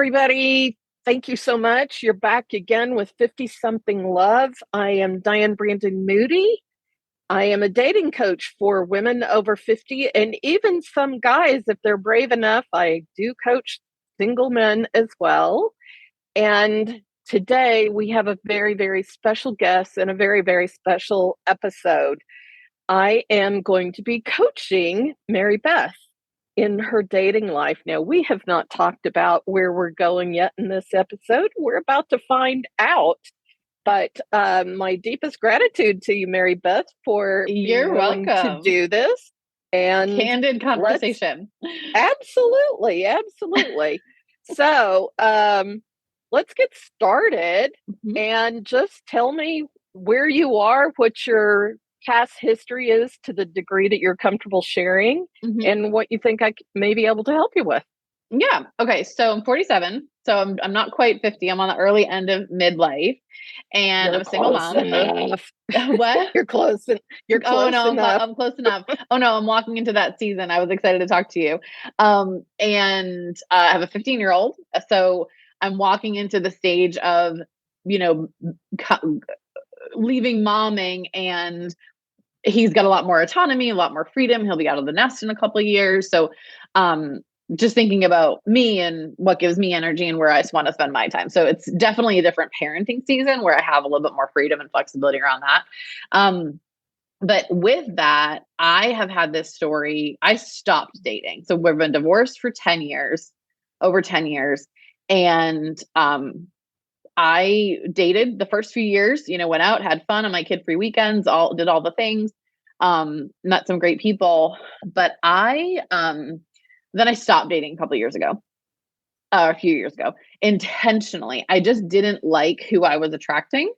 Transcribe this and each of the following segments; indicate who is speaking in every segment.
Speaker 1: everybody. Thank you so much. You're back again with Fiftysomething Love. I am Diane Brandon Moody. I am a dating coach for women over 50 and even some guys, if they're brave enough. I do coach single men as well. And today we have a very, very special guest and a very, very special episode. I am going to be coaching Mary Beth in her dating life. Now, we have not talked about where we're going yet in this episode. We're about to find out. But my deepest gratitude to you, Mary Beth, for
Speaker 2: You're
Speaker 1: being willing to do this. And
Speaker 2: candid conversation.
Speaker 1: Absolutely. So let's get started and just tell me where you are, what your past history is to the degree that you're comfortable sharing, and what you think I may be able to help you with.
Speaker 2: Yeah. Okay. So I'm 47. So I'm not quite 50. I'm on the early end of midlife, and I'm a single mom. What?
Speaker 1: You're close. You're close enough.
Speaker 2: I'm close enough. Oh no, I'm walking into that season. I was excited to talk to you. And I have a 15-year-old. So I'm walking into the stage of, leaving momming, and he's got a lot more autonomy, a lot more freedom. He'll be out of the nest in a couple of years. So, just thinking about me and what gives me energy and where I just want to spend my time. So it's definitely a different parenting season where I have a little bit more freedom and flexibility around that. But with that, I have had this story. I stopped dating. So we've been divorced for 10 years, over 10 years. And, I dated the first few years, went out, had fun on my kid-free weekends, did all the things, met some great people. But then I stopped dating a few years ago, intentionally. I just didn't like who I was attracting.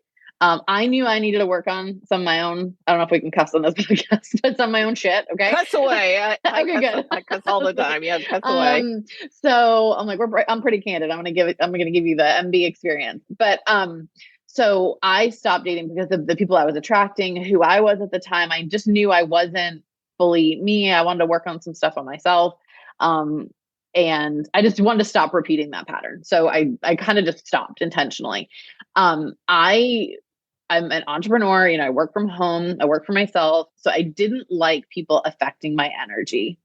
Speaker 2: I knew I needed to work on some of my own, I don't know if we can cuss on this podcast, but some of my own shit. Okay.
Speaker 1: Cuss away.
Speaker 2: Okay, good.
Speaker 1: I cuss all the time. Yeah. Cuss away.
Speaker 2: So I'm like, I'm pretty candid. I'm going to give you the MB experience. But, so I stopped dating because of the people I was attracting, who I was at the time. I just knew I wasn't fully me. I wanted to work on some stuff on myself. And I just wanted to stop repeating that pattern. So I kind of just stopped intentionally. I'm an entrepreneur, I work from home, I work for myself. So I didn't like people affecting my energy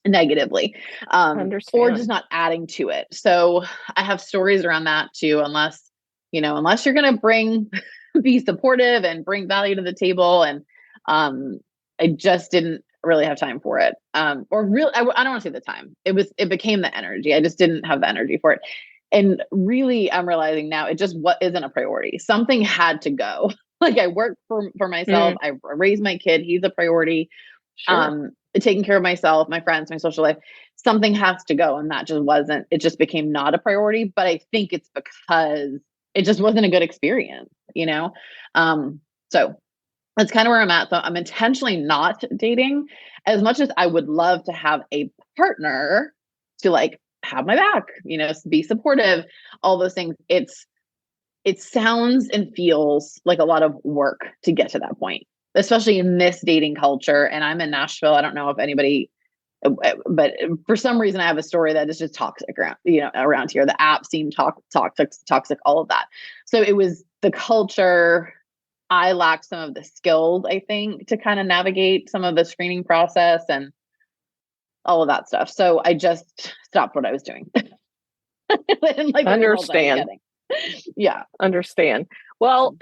Speaker 2: negatively, or just not adding to it. So I have stories around that too, unless you're going to be supportive and bring value to the table. And, I just didn't really have time for it. I don't want to say the time. It became the energy. I just didn't have the energy for it. And really, I'm realizing now it just isn't a priority. Something had to go. Like I work for myself. I raised my kid. He's a priority. Sure. Taking care of myself, my friends, my social life. Something has to go. And that just wasn't, it just became not a priority. But I think it's because it just wasn't a good experience, So that's kind of where I'm at. So I'm intentionally not dating as much as I would love to have a partner to have my back, be supportive, all those things. It sounds and feels like a lot of work to get to that point, especially in this dating culture. And I'm in Nashville. I don't know if anybody, but for some reason I have a story that is just toxic around, around here. The app seemed toxic, all of that. So it was the culture. I lacked some of the skills, I think, to kind of navigate some of the screening process and all of that stuff. So I just stopped what I was doing.
Speaker 1: Understand.
Speaker 2: Yeah.
Speaker 1: Understand. Well,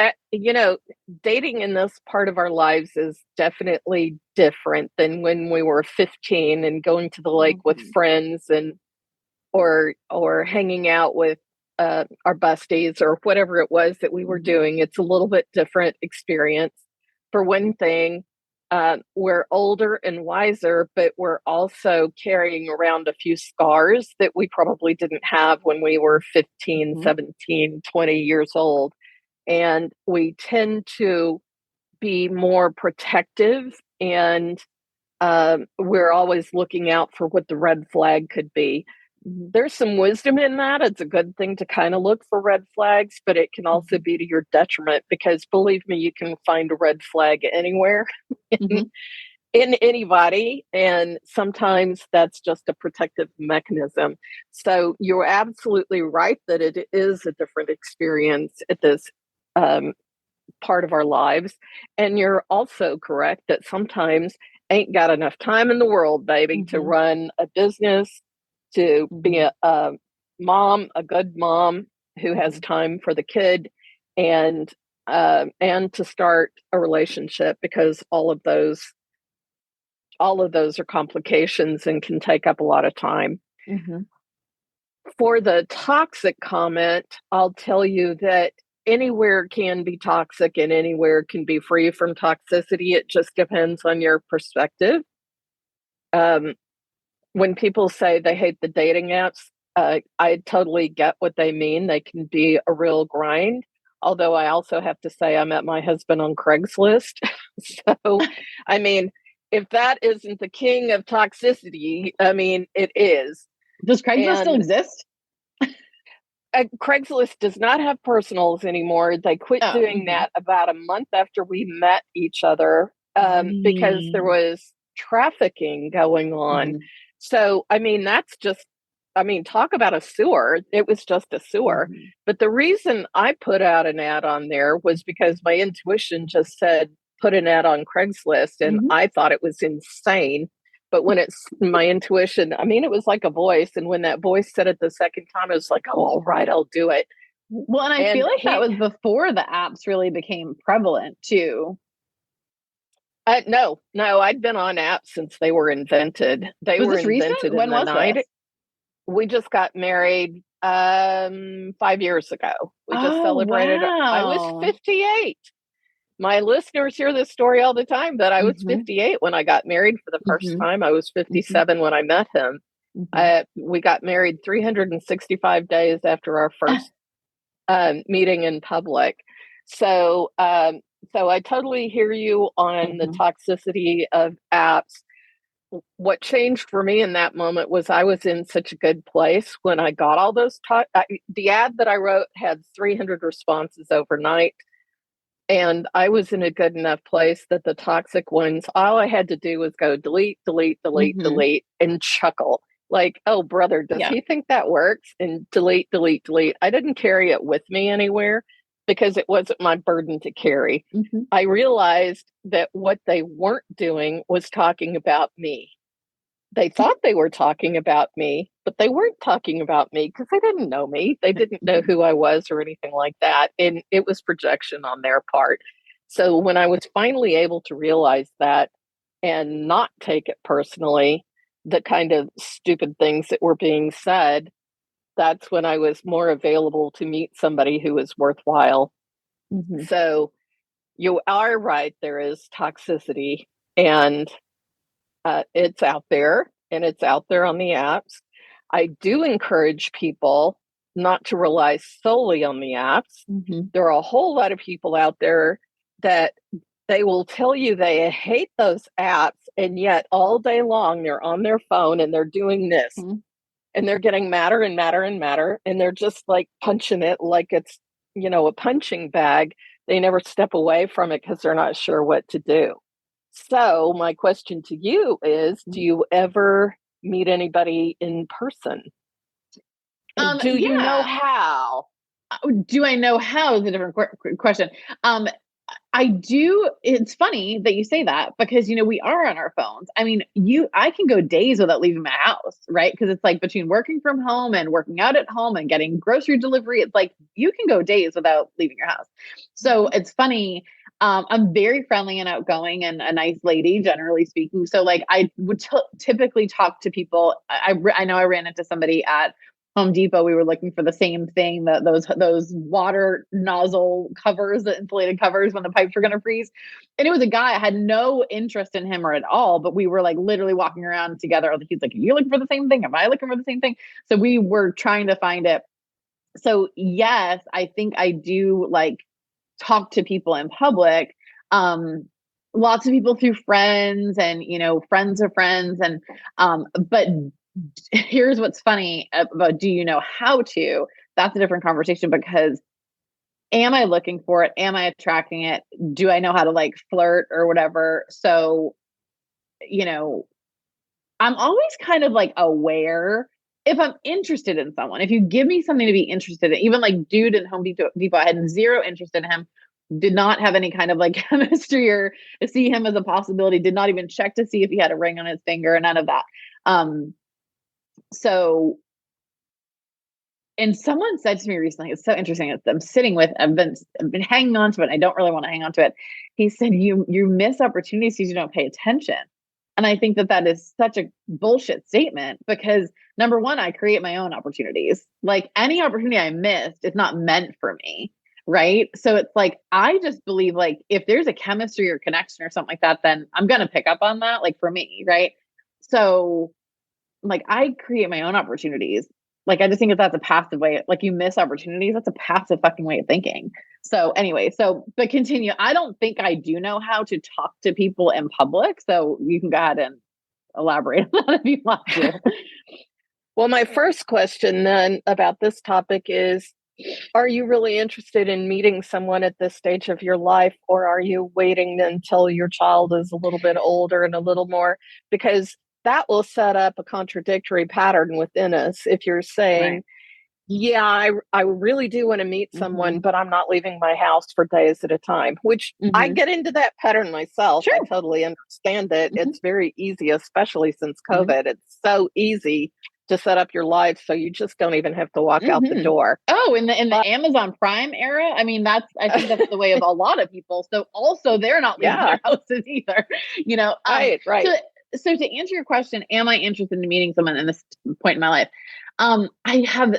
Speaker 1: dating in this part of our lives is definitely different than when we were 15 and going to the lake with friends or hanging out with our besties or whatever it was that we were doing. It's a little bit different experience. For one thing, we're older and wiser, but we're also carrying around a few scars that we probably didn't have when we were 15, 17, 20 years old. And we tend to be more protective, and we're always looking out for what the red flag could be. There's some wisdom in that. It's a good thing to kind of look for red flags, but it can also be to your detriment because believe me, you can find a red flag anywhere. in anybody, and sometimes that's just a protective mechanism. So you're absolutely right that it is a different experience at this um, part of our lives, and you're also correct that sometimes ain't got enough time in the world, baby, to run a business, to be a mom, a good mom who has time for the kid, and to start a relationship, because all of those are complications and can take up a lot of time. For the toxic comment, I'll tell you that anywhere can be toxic and anywhere can be free from toxicity. It just depends on your perspective. When people say they hate the dating apps, I totally get what they mean. They can be a real grind. Although I also have to say I met my husband on Craigslist. So, I mean, if that isn't the king of toxicity, I mean, it is.
Speaker 2: Does Craigslist still exist?
Speaker 1: Craigslist does not have personals anymore. They quit doing that about a month after we met each other, because there was trafficking going on. So, I mean, talk about a sewer. It was just a sewer. But the reason I put out an ad on there was because my intuition just said, put an ad on Craigslist. And I thought it was insane. But when it's my intuition, I mean, it was like a voice. And when that voice said it the second time, I was like, oh, all right, I'll do it.
Speaker 2: Well, and I feel like that was before the apps really became prevalent too.
Speaker 1: No, I'd been on apps since they were invented. They were invented in the 90s. We just got married 5 years ago. We just celebrated.
Speaker 2: Wow.
Speaker 1: I was 58. My listeners hear this story all the time, but I was 58 when I got married for the first time. I was 57 when I met him. We got married 365 days after our first meeting in public. So I totally hear you on the toxicity of apps. What changed for me in that moment was I was in such a good place when I got all those the ad that I wrote had 300 responses overnight. And I was in a good enough place that the toxic ones, all I had to do was go delete, delete, delete, delete, and chuckle. Like, oh, brother, does he think that works? And delete, delete, delete. I didn't carry it with me anywhere because it wasn't my burden to carry. I realized that what they weren't doing was talking about me. They thought they were talking about me, but they weren't talking about me because they didn't know me. They didn't know who I was or anything like that. And it was projection on their part. So when I was finally able to realize that and not take it personally, the kind of stupid things that were being said, that's when I was more available to meet somebody who was worthwhile. So you are right. There is toxicity, and it's out there, and it's out there on the apps. I do encourage people not to rely solely on the apps. There are a whole lot of people out there that they will tell you they hate those apps, and yet all day long they're on their phone and they're doing this, and they're getting madder and madder and madder, and they're just like punching it like it's, a punching bag. They never step away from it because they're not sure what to do. So my question to you is, do you ever meet anybody in person? Do you know how?
Speaker 2: Do I know how is a different question. I do. It's funny that you say that because, we are on our phones. I mean, I can go days without leaving my house, right? Because it's like between working from home and working out at home and getting grocery delivery, it's like you can go days without leaving your house. So it's funny. I'm very friendly and outgoing and a nice lady, generally speaking. So like I would typically talk to people. I know I ran into somebody at Home Depot. We were looking for the same thing, that those water nozzle covers, the insulated covers when the pipes were going to freeze. And it was a guy. I had no interest in him or at all, but we were like literally walking around together. He's like, "Are you looking for the same thing? Am I looking for the same thing?" So we were trying to find it. So yes, I think I do like talk to people in public. Lots of people through friends and, friends of friends. And, but here's what's funny about, do you know how to? That's a different conversation, because am I looking for it? Am I attracting it? Do I know how to like flirt or whatever? So you know, I'm always kind of like aware if I'm interested in someone. If you give me something to be interested in, even like dude in Home Depot, I had zero interest in him, did not have any kind of like chemistry or see him as a possibility, did not even check to see if he had a ring on his finger, none of that. So, and someone said to me recently, it's so interesting. I'm sitting with, I've been hanging on to it. I don't really want to hang on to it. He said, you miss opportunities because you don't pay attention. And I think that that is such a bullshit statement because number one, I create my own opportunities. Like any opportunity I missed is not meant for me. Right. So it's like, I just believe like if there's a chemistry or connection or something like that, then I'm going to pick up on that. Like for me. Right. So like I create my own opportunities. Like I just think that that's a passive way. Like you miss opportunities. That's a passive fucking way of thinking. So anyway, but continue. I don't think I do know how to talk to people in public. So you can go ahead and elaborate on that if you want to.
Speaker 1: Well, my first question then about this topic is, are you really interested in meeting someone at this stage of your life, or are you waiting until your child is a little bit older and a little more? Because that will set up a contradictory pattern within us. If you're saying,
Speaker 2: Right.
Speaker 1: yeah, I really do want to meet someone,
Speaker 2: Mm-hmm.
Speaker 1: but I'm not leaving my house for days at a time, which I
Speaker 2: Mm-hmm.
Speaker 1: get into that pattern myself.
Speaker 2: Sure.
Speaker 1: I totally understand it.
Speaker 2: Mm-hmm.
Speaker 1: It's very easy, especially since
Speaker 2: Mm-hmm.
Speaker 1: COVID. It's so easy to set up your life so you just don't even have to walk out the
Speaker 2: Mm-hmm.
Speaker 1: door.
Speaker 2: Oh, in
Speaker 1: But
Speaker 2: the Amazon Prime era, I mean, I think that's the way of a lot of people. So also they're not leaving
Speaker 1: yeah,
Speaker 2: their houses either, you know. So
Speaker 1: right.
Speaker 2: so to answer your question, am I interested in meeting someone in this point in my life? I have,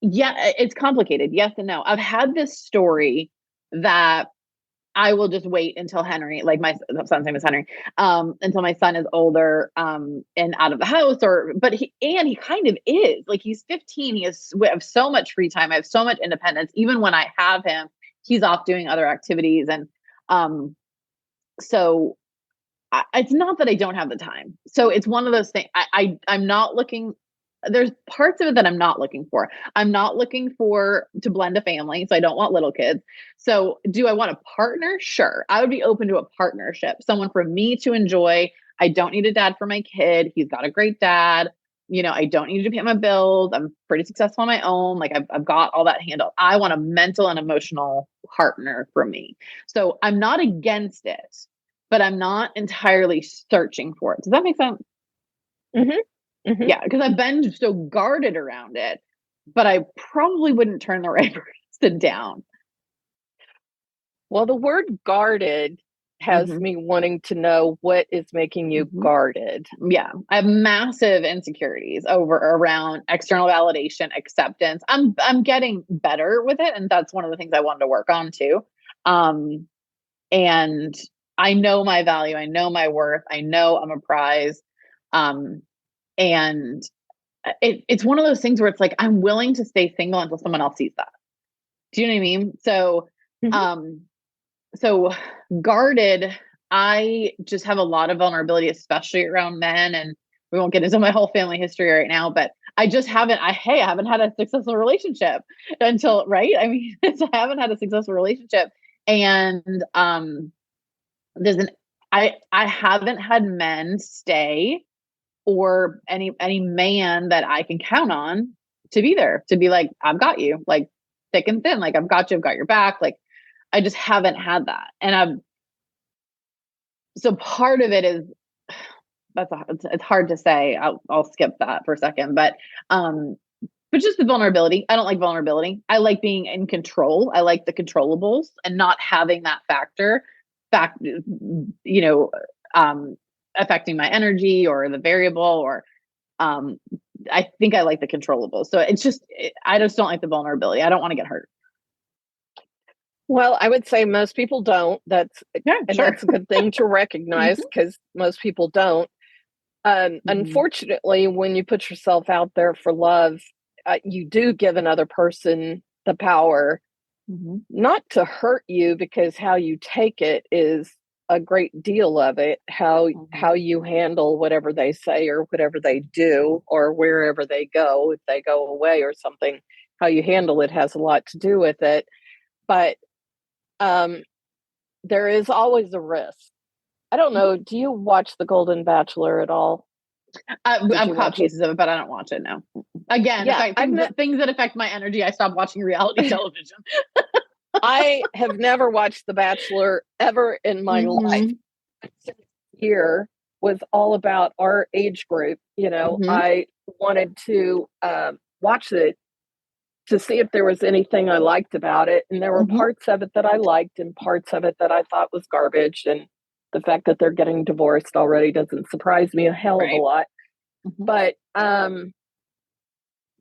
Speaker 2: yeah, it's complicated. Yes and no. I've had this story that I will just wait until Henry, like my son's name is Henry, until my son is older, and out of the house but he kind of is like, he's 15. We have so much free time. I have so much independence. Even when I have him, he's off doing other activities. And, so it's not that I don't have the time. So it's one of those things I'm not looking, there's parts of it that I'm not looking for. I'm not looking for to blend a family. So I don't want little kids. So do I want a partner? Sure. I would be open to a partnership, someone for me to enjoy. I don't need a dad for my kid. He's got a great dad. You know, I don't need to pay my bills. I'm pretty successful on my own. Like I've got all that handled. I want a mental and emotional partner for me. So I'm not against it, but I'm not entirely searching for it. Does that make sense?
Speaker 1: Mm-hmm. Mm-hmm.
Speaker 2: Yeah, because I've been so guarded around it, but I probably wouldn't turn the right person down.
Speaker 1: Well, the word guarded has
Speaker 2: Hmm.
Speaker 1: me wanting to know what is making you
Speaker 2: Hmm.
Speaker 1: guarded.
Speaker 2: Yeah, I have massive insecurities around external validation, acceptance. I'm getting better with it, and that's one of the things I wanted to work on too. Um, and I know my value, I know my worth, I know I'm a prize. Um, and it's one of those things where it's like I'm willing to stay single until someone else sees that. Do you know what I mean? So,
Speaker 1: Mm-hmm.
Speaker 2: um, so guarded, I just have a lot of vulnerability, especially around men. And we won't get into my whole family history right now, but I just haven't, I haven't had a successful relationship until, right? I mean, I haven't had a successful relationship. And, there's an, I haven't had men stay or any man that I can count on to be there, to be like, I've got you, like thick and thin, like I've got you, I've got your back. Like I just haven't had that. And so part of it is it's hard to say. I'll skip that for a second, but just the vulnerability. I don't like vulnerability. I like being in control. I like the controllables and not having that you know, affecting my energy or the variable or, um, I think I like the controllables. So I just don't like the vulnerability. I don't want to get hurt.
Speaker 1: Well, I would say most people don't.
Speaker 2: Yeah,
Speaker 1: And
Speaker 2: sure.
Speaker 1: that's a good thing to recognize because most people don't.
Speaker 2: Mhm.
Speaker 1: Unfortunately, when you put yourself out there for love, you do give another person the power
Speaker 2: Mhm.
Speaker 1: not to hurt you, because how you take it is a great deal of it. How
Speaker 2: Mhm.
Speaker 1: you handle whatever they say or whatever they do or wherever they go, if they go away or something, how you handle it has a lot to do with it. But um, there is always a risk. I don't know. Do you watch The Golden Bachelor at all? Did
Speaker 2: I've
Speaker 1: you
Speaker 2: caught
Speaker 1: watch it?
Speaker 2: pieces of it, but I don't watch it now. Again,
Speaker 1: Yeah,
Speaker 2: things that affect my energy. I stopped watching reality television.
Speaker 1: I have never watched The Bachelor ever in my life. This year was all about our age group. I wanted to watch it to see if there was anything I liked about it. And there were parts of it that I liked and parts of it that I thought was garbage. And the fact that they're getting divorced already doesn't surprise me a hell of a lot. But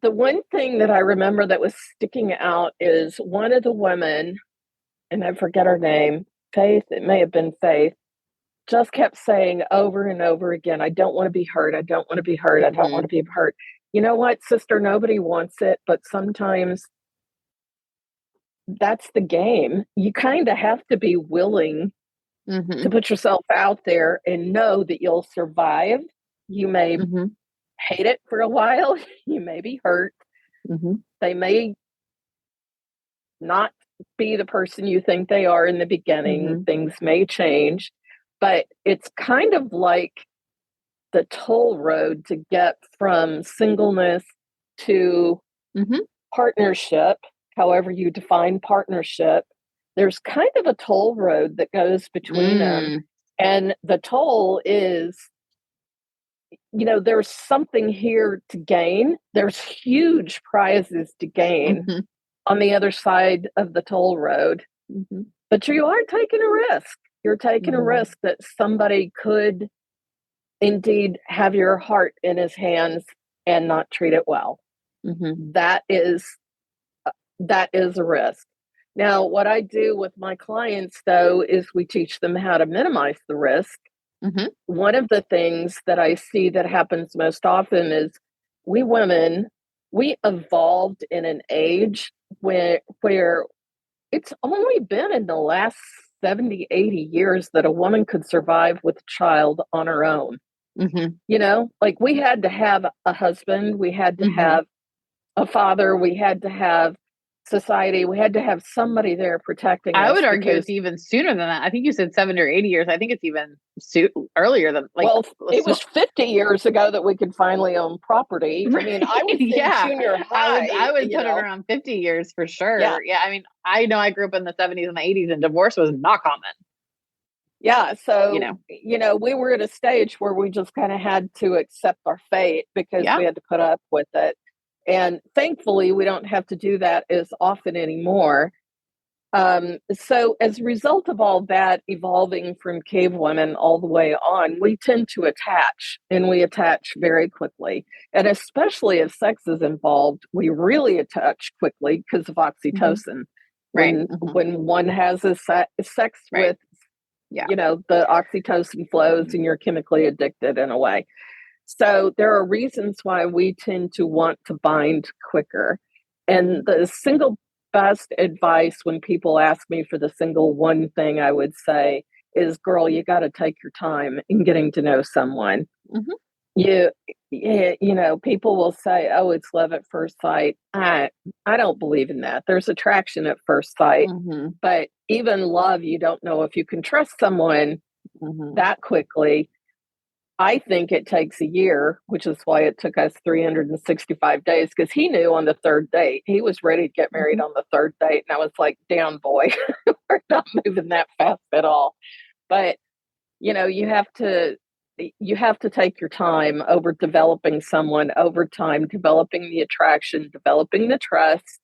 Speaker 1: the one thing that I remember that was sticking out is one of the women, and I forget her name, Faith, it may have been Faith, just kept saying over and over again, I don't want to be hurt. I don't want to be hurt. I don't want to be hurt. You know what, sister? Nobody wants it, but sometimes that's the game. You kind of have to be willing to put yourself out there and know that you'll survive. You may hate it for a while. You may be hurt. They may not be the person you think they are in the beginning. Things may change, but it's kind of like the toll road to get from singleness to partnership, however you define partnership. There's kind of a toll road that goes between them. And the toll is, there's something here to gain. There's huge prizes to gain on the other side of the toll road. But you are taking a risk. You're taking a risk that somebody could indeed have your heart in his hands and not treat it well. That is a risk. Now, what I do with my clients, though, is we teach them how to minimize the risk. One of the things that I see that happens most often is we women, we evolved in an age where it's only been in the last 70, 80 years that a woman could survive with a child on her own. Like we had to have a husband, we had to have a father, we had to have society, we had to have somebody there protecting us.
Speaker 2: I would argue it's even sooner than that. I think you said 70 or 80 years. I think it's even earlier than
Speaker 1: it was 50 years ago that we could finally own property. I mean, I was in junior high.
Speaker 2: I would put it around 50 years for sure. Yeah. I mean, I know I grew up in the 70s and the 80s and divorce was not common.
Speaker 1: Yeah. So, we were at a stage where we just kind of had to accept our fate because we had to put up with it. And thankfully, we don't have to do that as often anymore. So as a result of all that evolving from cave women all the way on, we tend to attach, and we attach very quickly. And especially if sex is involved, we really attach quickly because of oxytocin. When one has a sex with, the oxytocin flows and you're chemically addicted in a way. So there are reasons why we tend to want to bind quicker. And the single best advice when people ask me for the single one thing I would say is, girl, you got to take your time in getting to know someone. People will say, oh, it's love at first sight. I don't believe in that. There's attraction at first sight, but even love, you don't know if you can trust someone that quickly. I think it takes a year, which is why it took us 365 days, because he knew on the third date. He was ready to get married on the third date. And I was like, damn, boy, we're not moving that fast at all. But, you have to take your time over developing someone, over time, developing the attraction, developing the trust,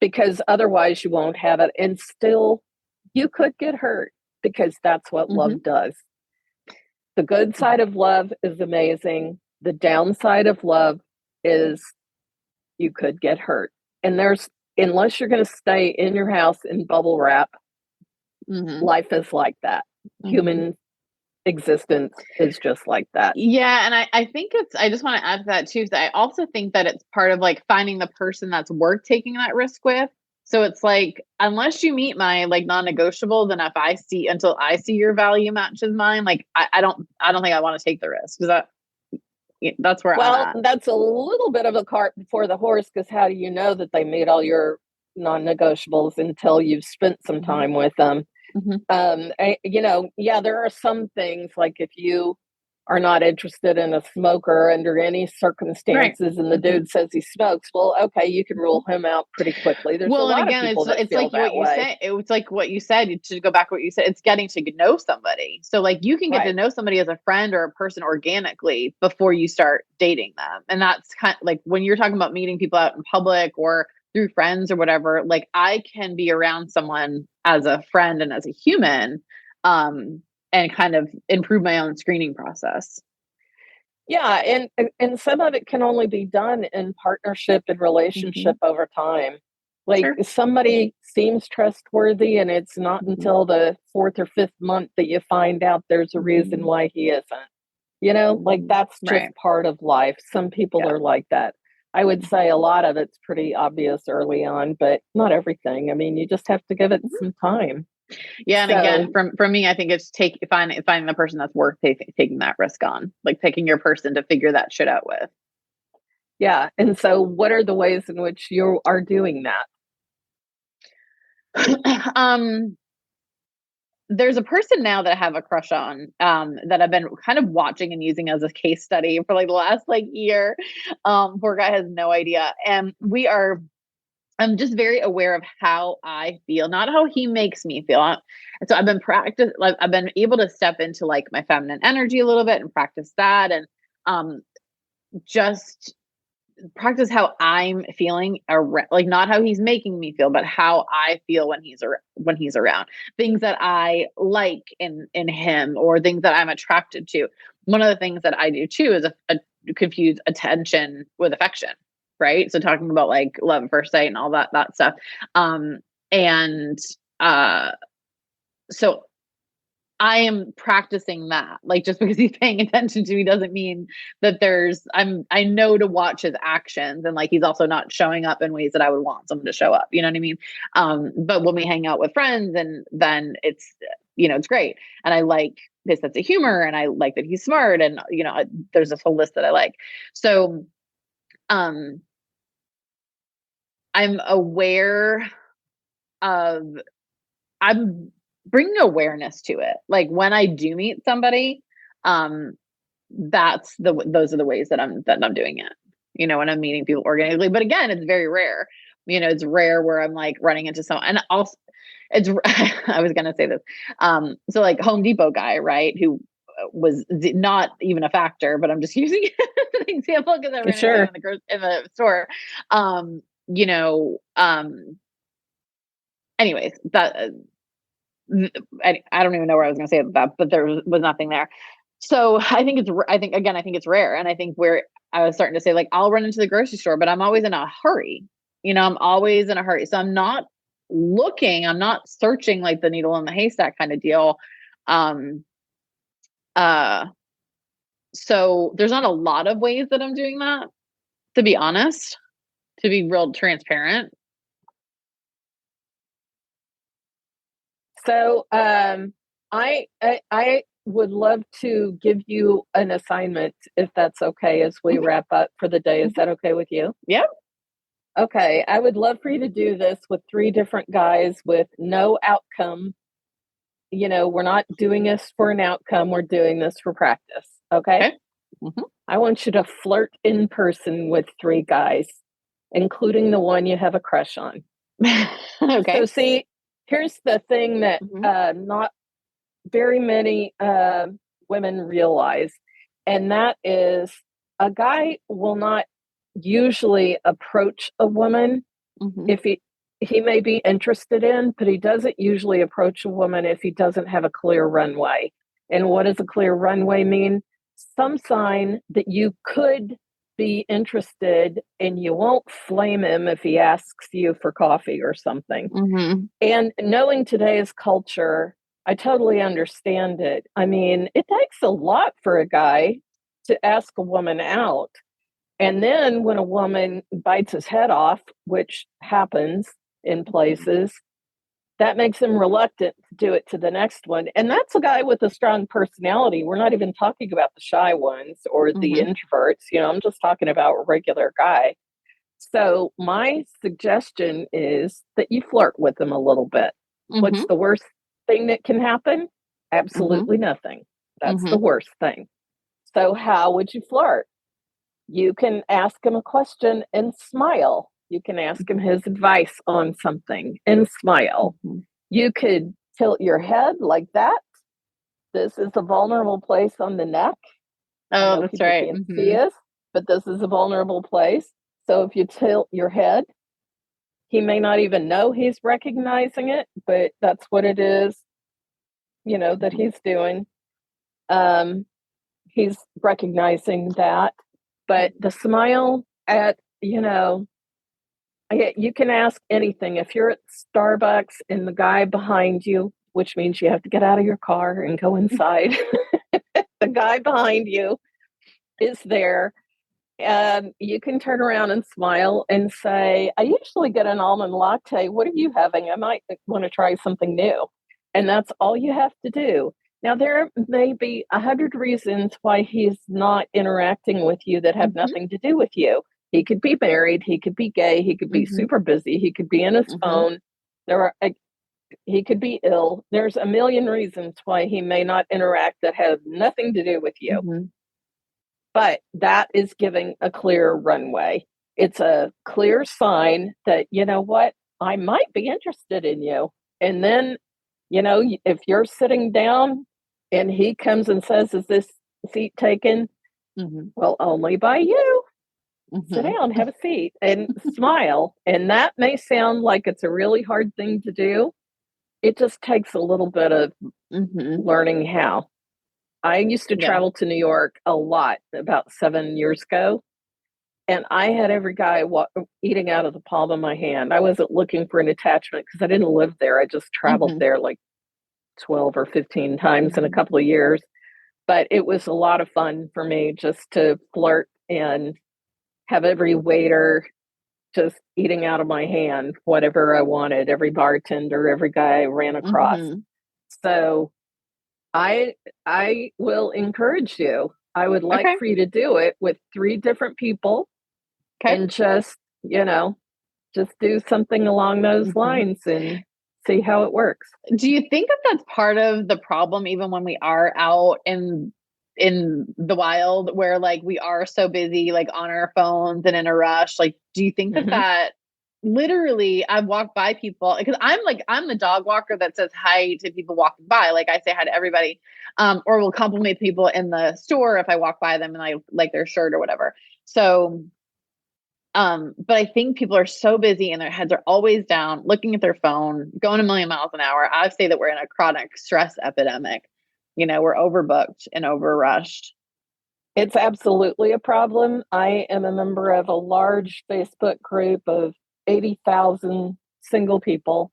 Speaker 1: because otherwise you won't have it. And still, you could get hurt because that's what love does. The good side of love is amazing. The downside of love is you could get hurt. And unless you're going to stay in your house in bubble wrap, life is like that. Human existence is just like that.
Speaker 2: Yeah. And I think I just want to add to that too, because I also think that it's part of like finding the person that's worth taking that risk with. So it's like, unless you meet my like non-negotiable, then until I see your value matches mine, like I don't think I want to take the risk, because that's where I'm at.
Speaker 1: That's a little bit of a cart before the horse, because how do you know that they meet all your non-negotiables until you've spent some time with them? Yeah, there are some things like if you are not interested in a smoker under any
Speaker 2: Right.
Speaker 1: circumstances and the dude says he smokes, well, okay, you can rule him out pretty quickly. There's a
Speaker 2: Well, and
Speaker 1: lot of
Speaker 2: again,
Speaker 1: people that
Speaker 2: it's like
Speaker 1: feel
Speaker 2: what
Speaker 1: that
Speaker 2: you
Speaker 1: way.
Speaker 2: said. It's like what you said, to go back to what you said, it's getting to know somebody. So like you can get to
Speaker 1: Right.
Speaker 2: know somebody as a friend or a person organically before you start dating them. And that's kind of like when you're talking about meeting people out in public or through friends or whatever, like I can be around someone as a friend and as a human, and kind of improve my own screening process.
Speaker 1: Yeah, and some of it can only be done in partnership and relationship over time. Like
Speaker 2: Sure.
Speaker 1: somebody seems trustworthy, and it's not until the fourth or fifth month that you find out there's a reason why he isn't. Like that's just
Speaker 2: Right.
Speaker 1: part of life. Some people
Speaker 2: Yeah.
Speaker 1: are like that. I would say a lot of it's pretty obvious early on, but not everything. I mean, you just have to give it some time.
Speaker 2: Yeah, and again,
Speaker 1: So,
Speaker 2: from me, I think it's finding the person that's worth taking that risk on, like picking your person to figure that shit out with.
Speaker 1: yeah. And so, what are the ways in which you are doing that?
Speaker 2: um, there's a person now that I have a crush on, that I've been kind of watching and using as a case study for like the last like year. Poor guy has no idea, and I'm just very aware of how I feel, not how he makes me feel. And so I've been able to step into like my feminine energy a little bit and practice that, and um just practice how I'm feeling like not how he's making me feel, but how I feel when he's around. Things that I like in him or things that I'm attracted to. One of the things that I do too is confuse attention with affection, right? So talking about like love at first sight and all that stuff. Um and uh so I am practicing that. Like just because he's paying attention to me doesn't mean that I know to watch his actions, and like he's also not showing up in ways that I would want someone to show up. You know what I mean? But when we hang out with friends, and then it's great. And I like his sense of humor, and I like that he's smart, and there's this whole list that I like. So um I'm aware of I'm bringing awareness to it. Like when I do meet somebody, um, those are the ways that I'm doing it. When I'm meeting people organically. But again, it's very rare. It's rare where I'm like running into someone, and also it's. I was gonna say this. So like Home Depot guy, right? Who was not even a factor, but I'm just using it as an example because I ran into him
Speaker 1: Sure.
Speaker 2: in the store. You know. Anyways, that I don't even know where I was going to say that, but there was nothing there. So I think it's rare. And I think where I was starting to say, like, I'll run into the grocery store, but I'm always in a hurry. I'm always in a hurry. So I'm not searching like the needle in the haystack kind of deal. Um, uh, so there's not a lot of ways that I'm doing that, to be honest, to be real transparent.
Speaker 1: So, I would love to give you an assignment if that's okay as we wrap up for the day. Is that okay with you?
Speaker 2: Yep.
Speaker 1: Okay, I would love for you to do this with three different guys with no outcome. We're not doing this for an outcome, we're doing this for practice. Okay.
Speaker 2: Okay. Mm-hmm.
Speaker 1: I want you to flirt in person with three guys, including the one you have a crush on. So,
Speaker 2: Okay.
Speaker 1: see, here's the thing that not very many women realize, and that is a guy will not usually approach a woman if he may be interested in, but he doesn't usually approach a woman if he doesn't have a clear runway. And what does a clear runway mean? Some sign that you could be interested and you won't flame him if he asks you for coffee or something.
Speaker 2: Mm-hmm.
Speaker 1: And knowing today's culture, I totally understand it. I mean, it takes a lot for a guy to ask a woman out. And then when a woman bites his head off, which happens in places, that makes him reluctant to do it to the next one. And that's a guy with a strong personality. We're not even talking about the shy ones or the
Speaker 2: Mm-hmm.
Speaker 1: introverts. I'm just talking about a regular guy. So my suggestion is that you flirt with them a little bit. What's
Speaker 2: Mm-hmm.
Speaker 1: the worst thing that can happen? Absolutely nothing. That's the worst thing. So how would you flirt? You can ask him a question and smile. You can ask him his advice on something and smile. You could tilt your head like that. This is a vulnerable place on the neck.
Speaker 2: Oh, that's right.
Speaker 1: Can't see us, but this is a vulnerable place. So if you tilt your head, he may not even know he's recognizing it, but that's what it is, that he's doing. He's recognizing that. But the smile you can ask anything. If you're at Starbucks and the guy behind you, which means you have to get out of your car and go inside, the guy behind you is there. You can turn around and smile and say, I usually get an almond latte. What are you having? I might want to try something new. And that's all you have to do. Now, there may be 100 reasons why he's not interacting with you that have nothing to do with you. He could be married. He could be gay. He could be super busy. He could be in his phone. He could be ill. There's a million reasons why he may not interact that have nothing to do with you. But that is giving a clear runway. It's a clear sign that, you know what, I might be interested in you. And then, if you're sitting down and he comes and says, is this seat taken? Well, only by you. Sit down, have a seat, and smile. And that may sound like it's a really hard thing to do. It just takes a little bit of learning how. I used to travel to New York a lot about 7 years ago, and I had every guy eating out of the palm of my hand. I wasn't looking for an attachment because I didn't live there. I just traveled there like 12 or 15 times in a couple of years. But it was a lot of fun for me just to flirt and have every waiter just eating out of my hand whatever I wanted, every bartender, every guy I ran across. So I will encourage you. I would like for you to do it with 3 different people and just do something along those lines and see how it works.
Speaker 2: Do you think that that's part of the problem, even when we are out in the wild, where like we are so busy, like on our phones and in a rush? Like, do you think that literally I've walked by people, because I'm the dog walker that says hi to people walking by. Like, I say hi to everybody, or will compliment people in the store if I walk by them and I like their shirt or whatever. So, but I think people are so busy and their heads are always down, looking at their phone, going a million miles an hour. I say that we're in a chronic stress epidemic. We're overbooked and overrushed.
Speaker 1: It's absolutely a problem. I am a member of a large Facebook group of 80,000 single people.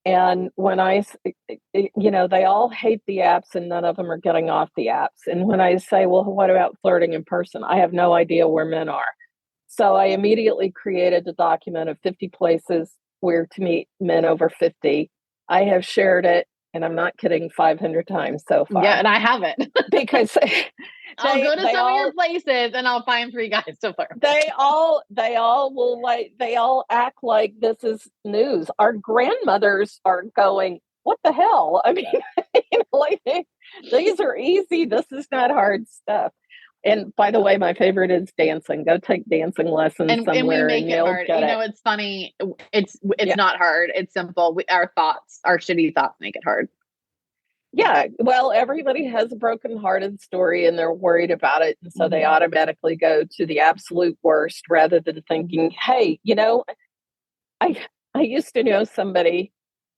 Speaker 1: And when they all hate the apps and none of them are getting off the apps. And when I say, well, what about flirting in person? I have no idea where men are. So I immediately created a document of 50 places where to meet men over 50. I have shared it, and I'm not kidding, 500 times so far.
Speaker 2: Yeah, and I haven't.
Speaker 1: Because
Speaker 2: I'll go to some of your places and I'll find 3 guys to flirt.
Speaker 1: They all act like this is news. Our grandmothers are going, what the hell? I mean, these are easy. This is not hard stuff. And by the way, my favorite is dancing. Go take dancing lessons somewhere.
Speaker 2: And we make it hard. It's funny. It's not hard. It's simple. Our shitty thoughts make it hard.
Speaker 1: Yeah. Well, everybody has a broken-hearted story and they're worried about it. And so they automatically go to the absolute worst rather than thinking, hey, I used to know somebody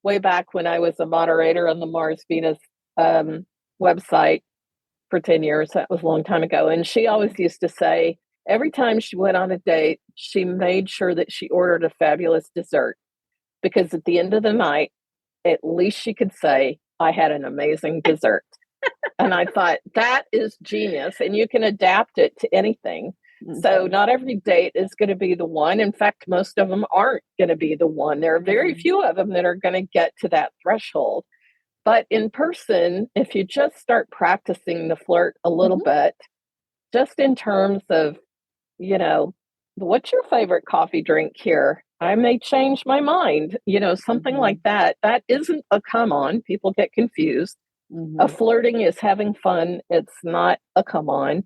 Speaker 1: way back when I was a moderator on the Mars Venus website for 10 years. That was a long time ago. And she always used to say, every time she went on a date, she made sure that she ordered a fabulous dessert, because at the end of the night, at least she could say, I had an amazing dessert. And I thought, that is genius. And you can adapt it to anything. So not every date is going to be the one. In fact, most of them aren't going to be the one. There are very few of them that are going to get to that threshold. But in person, if you just start practicing the flirt a little bit, just in terms of, what's your favorite coffee drink here? I may change my mind, something like that. That isn't a come on. People get confused. A flirting is having fun. It's not a come on.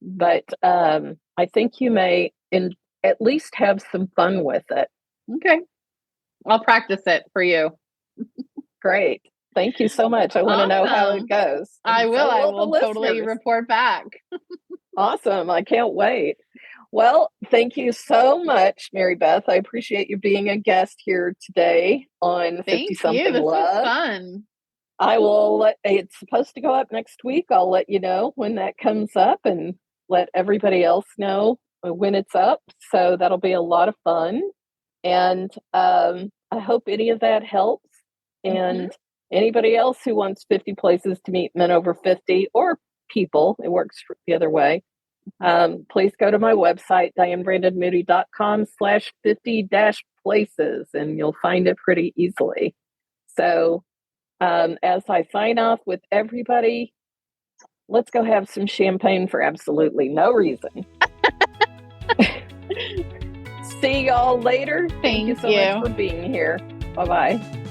Speaker 1: But I think you may at least have some fun with it.
Speaker 2: Okay. I'll practice it for you.
Speaker 1: Great. Thank you so much. I want to know how it goes.
Speaker 2: I will.
Speaker 1: So
Speaker 2: I will totally report back.
Speaker 1: Awesome. I can't wait. Well, thank you so much, Mary Beth. I appreciate you being a guest here today on Fiftysomething
Speaker 2: This
Speaker 1: Love.
Speaker 2: was fun.
Speaker 1: I will it's supposed to go up next week. I'll let you know when that comes up and let everybody else know when it's up. So that'll be a lot of fun. And I hope any of that helps. And anybody else who wants 50 places to meet men over 50 or people, it works the other way. Please go to my website, dianebrandonmoody.com/50-places, and you'll find it pretty easily. So as I sign off with everybody, let's go have some champagne for absolutely no reason. See y'all later. Thank you so much for being here. Bye-bye.